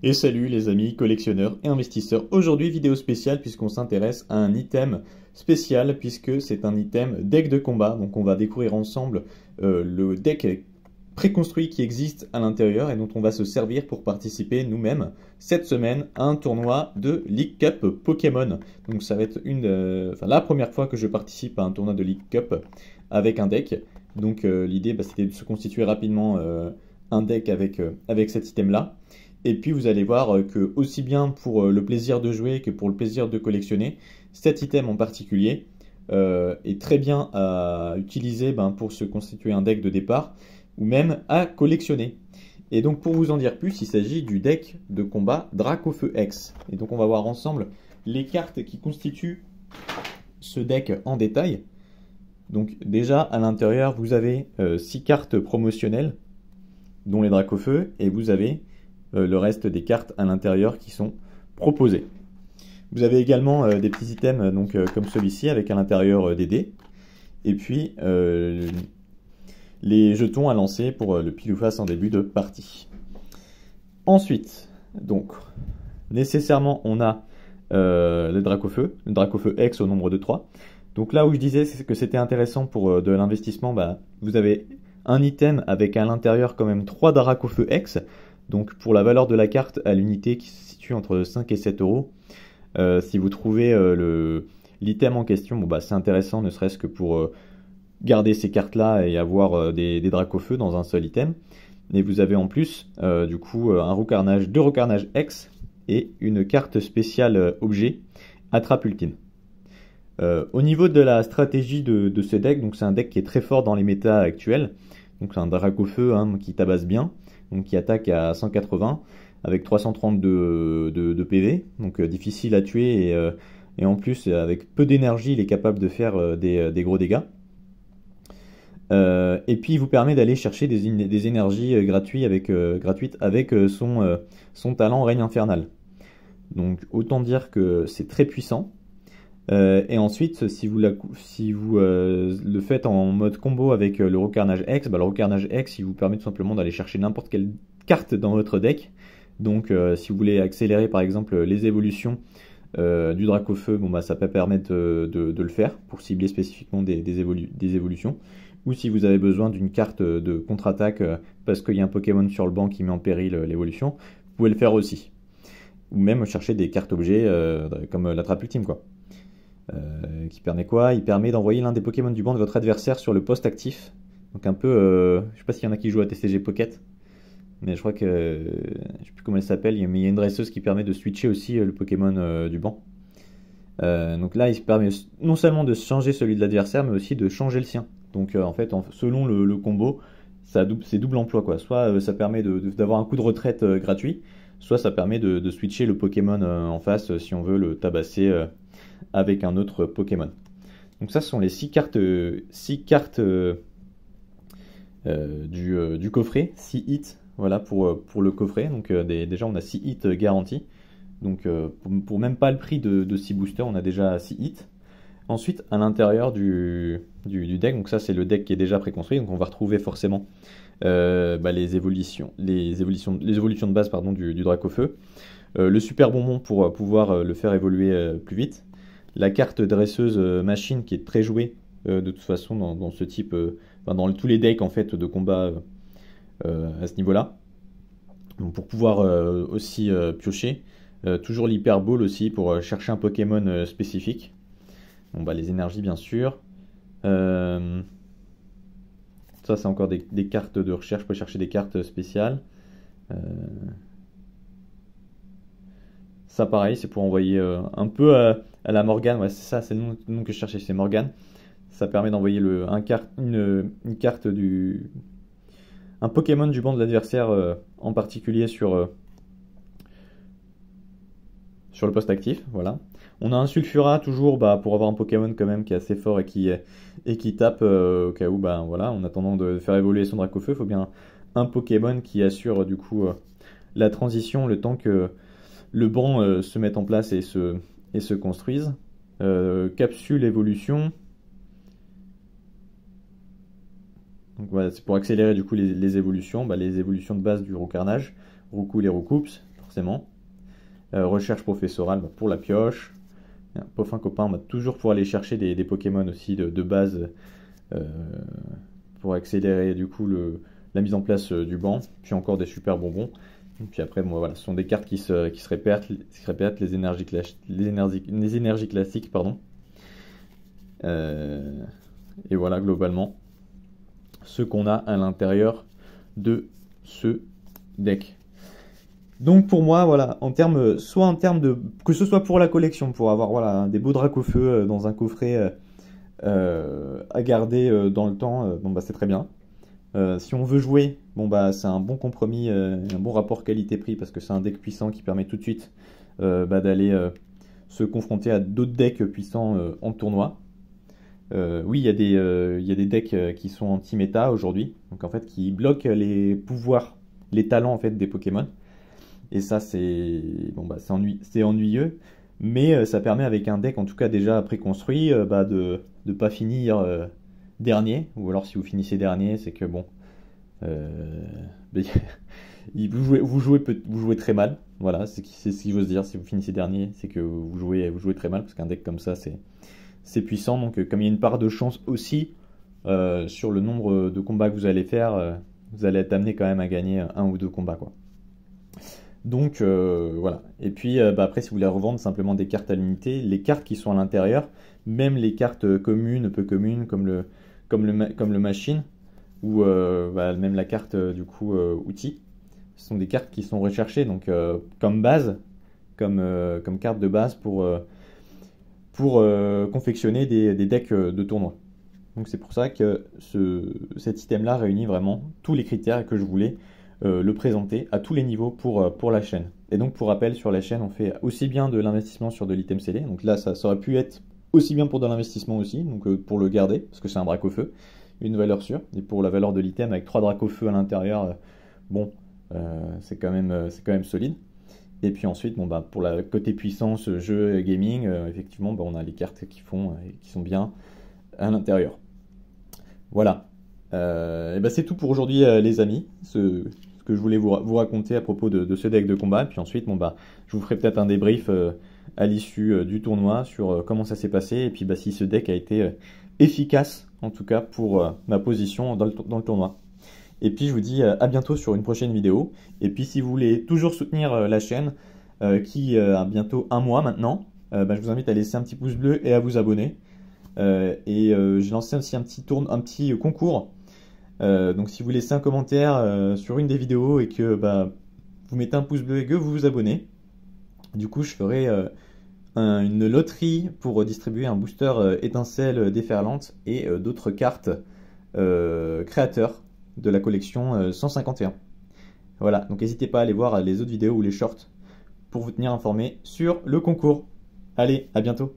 Et salut les amis collectionneurs et investisseurs. Aujourd'hui vidéo spéciale puisqu'on s'intéresse à un item spécial puisque c'est un item deck de combat. Donc on va découvrir ensemble le deck préconstruit qui existe à l'intérieur et dont on va se servir pour participer nous-mêmes cette semaine à un tournoi de League Cup Pokémon. Donc ça va être la première fois que je participe à un tournoi de League Cup avec un deck. Donc l'idée c'était de se constituer rapidement un deck avec cet item là. Et puis vous allez voir que aussi bien pour le plaisir de jouer que pour le plaisir de collectionner, cet item en particulier est très bien à utiliser pour se constituer un deck de départ ou même à collectionner. Et donc pour vous en dire plus, il s'agit du deck de combat Dracofeu X. Et donc on va voir ensemble les cartes qui constituent ce deck en détail. Donc déjà à l'intérieur vous avez 6 cartes promotionnelles, dont les Dracofeu, et vous avez le reste des cartes à l'intérieur qui sont proposées. Vous avez également des petits items comme celui-ci avec à l'intérieur des dés. Et puis les jetons à lancer pour le pile ou face en début de partie. Ensuite, donc, nécessairement on a le Dracofeu X au nombre de 3. Donc là où je disais que c'était intéressant pour de l'investissement, vous avez un item avec à l'intérieur quand même 3 Dracofeu X. Donc pour la valeur de la carte à l'unité qui se situe entre 5 et 7 euros, si vous trouvez l'item en question, c'est intéressant ne serait-ce que pour garder ces cartes-là et avoir des Dracofeu dans un seul item. Et vous avez en plus un Roucarnage, 2 Roucarnage X et une carte spéciale objet, Attrape Ultime. Au niveau de la stratégie de ce deck, donc c'est un deck qui est très fort dans les méta actuels. Donc c'est un Dracofeu qui tabasse bien, donc qui attaque à 180 avec 332 de PV, donc difficile à tuer et en plus avec peu d'énergie il est capable de faire des gros dégâts. Et puis il vous permet d'aller chercher des énergies gratuites avec son talent Règne Infernal. Donc autant dire que c'est très puissant. Et ensuite, si vous le faites en mode combo avec le Roucarnage X, le Roucarnage X, il vous permet tout simplement d'aller chercher n'importe quelle carte dans votre deck. Donc, si vous voulez accélérer par exemple les évolutions du Dracofeu, ça peut permettre de le faire pour cibler spécifiquement des évolutions. Ou si vous avez besoin d'une carte de contre-attaque parce qu'il y a un Pokémon sur le banc qui met en péril l'évolution, vous pouvez le faire aussi. Ou même chercher des cartes objets comme l'Attrape Ultime, quoi. Qui permet quoi? Il permet d'envoyer l'un des Pokémon du banc de votre adversaire sur le poste actif. Donc un peu, je sais pas s'il y en a qui jouent à TCG Pocket, mais je crois que, je sais plus comment elle s'appelle, mais il y a une dresseuse qui permet de switcher aussi le Pokémon du banc. Donc là, il se permet non seulement de changer celui de l'adversaire, mais aussi de changer le sien. Donc en fait, selon le combo, c'est double emploi, quoi. Soit ça permet d'avoir un coup de retraite gratuit, soit ça permet de switcher le Pokémon en face si on veut le tabasser avec un autre Pokémon. Donc ça ce sont les 6 cartes, du coffret, 6 hits voilà, pour le coffret. Donc déjà on a 6 hits garantis. Donc pour même pas le prix de 6 boosters, on a déjà 6 hits. Ensuite, à l'intérieur du deck, donc ça c'est le deck qui est déjà préconstruit, donc on va retrouver forcément les évolutions de base du Dracofeu. Le super bonbon pour pouvoir le faire évoluer plus vite. La carte dresseuse machine qui est très jouée de toute façon dans ce type, dans tous les decks en fait de combat à ce niveau-là. Donc pour pouvoir aussi piocher. Toujours l'Hyper Ball aussi pour chercher un Pokémon spécifique. Les énergies bien sûr. Ça c'est encore des cartes de recherche, pour chercher des cartes spéciales. Ça pareil, c'est pour envoyer un peu à la Morgane, ouais c'est ça, c'est le nom que je cherchais, c'est Morgane. Ça permet d'envoyer une carte un Pokémon du banc de l'adversaire en particulier sur le poste actif, voilà. On a un Sulfura toujours pour avoir un Pokémon quand même qui est assez fort et qui tape au cas où, voilà, en attendant de faire évoluer son Dracofeu, il faut bien un Pokémon qui assure du coup la transition, le temps que le banc se mette en place et se construise. Capsule évolution. Donc voilà, c'est pour accélérer du coup les évolutions. Les évolutions de base du Roucarnage, Roucou les Roucoups, forcément. Recherche professorale pour la pioche. Pauvre copain, on va toujours pouvoir aller chercher des Pokémon aussi de base pour accélérer du coup la mise en place du banc. Puis encore des super bonbons. Et puis après, bon, voilà, ce sont des cartes qui se répètent, les énergies classiques, pardon. Et voilà globalement ce qu'on a à l'intérieur de ce deck. Donc pour moi, voilà, soit en termes de, que ce soit pour la collection, pour avoir voilà des beaux Dracofeu dans un coffret à garder dans le temps, bon bah c'est très bien. Si on veut jouer, bon bah c'est un bon compromis, un bon rapport qualité-prix parce que c'est un deck puissant qui permet tout de suite d'aller se confronter à d'autres decks puissants en tournoi. Oui, il y a des decks qui sont anti-méta aujourd'hui, donc en fait qui bloquent les pouvoirs, les talents en fait des Pokémon. Et ça c'est bon bah c'est ennuyeux, mais ça permet avec un deck en tout cas déjà préconstruit de pas finir dernier, ou alors si vous finissez dernier, c'est que bon, vous jouez très mal. Voilà, c'est ce qu'il veut se dire. Si vous finissez dernier, c'est que vous jouez très mal, parce qu'un deck comme ça, c'est puissant. Donc, comme il y a une part de chance aussi sur le nombre de combats que vous allez faire, vous allez être amené quand même à gagner un ou deux combats, quoi. Donc voilà. Et puis après, si vous voulez revendre simplement des cartes à l'unité, les cartes qui sont à l'intérieur, même les cartes communes, peu communes, comme le machine, ou même la carte du coup outil, ce sont des cartes qui sont recherchées donc comme base, comme carte de base pour confectionner des decks de tournoi. Donc c'est pour ça que cet item-là réunit vraiment tous les critères que je voulais le présenter à tous les niveaux pour la chaîne. Et donc pour rappel, sur la chaîne, on fait aussi bien de l'investissement sur de l'item scellé. Donc là, ça aurait pu être aussi bien pour de l'investissement aussi, donc pour le garder, parce que c'est un Dracofeu, une valeur sûre. Et pour la valeur de l'item, avec 3 Dracofeu à l'intérieur, bon, c'est quand même solide. Et puis ensuite, bon, bah, pour la côté puissance, jeu, gaming, effectivement, bah, on a les cartes qui sont bien à l'intérieur. Voilà. Et bah, c'est tout pour aujourd'hui, les amis. Ce que je voulais vous raconter à propos de ce deck de combat. Et puis ensuite, bon, bah, je vous ferai peut-être un débrief à l'issue du tournoi sur comment ça s'est passé. Et puis bah, si ce deck a été efficace, en tout cas pour ma position dans le tournoi. Et puis je vous dis à bientôt sur une prochaine vidéo. Et puis si vous voulez toujours soutenir la chaîne qui a bientôt un mois maintenant, bah, je vous invite à laisser un petit pouce bleu et à vous abonner. J'ai lancé aussi un petit concours. Donc si vous laissez un commentaire sur une des vidéos et que bah, vous mettez un pouce bleu et que vous vous abonnez, du coup je ferai une loterie pour distribuer un booster étincelle déferlante et d'autres cartes créateurs de la collection 151. Voilà, donc n'hésitez pas à aller voir les autres vidéos ou les shorts pour vous tenir informé sur le concours. Allez, à bientôt!